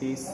30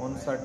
59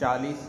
40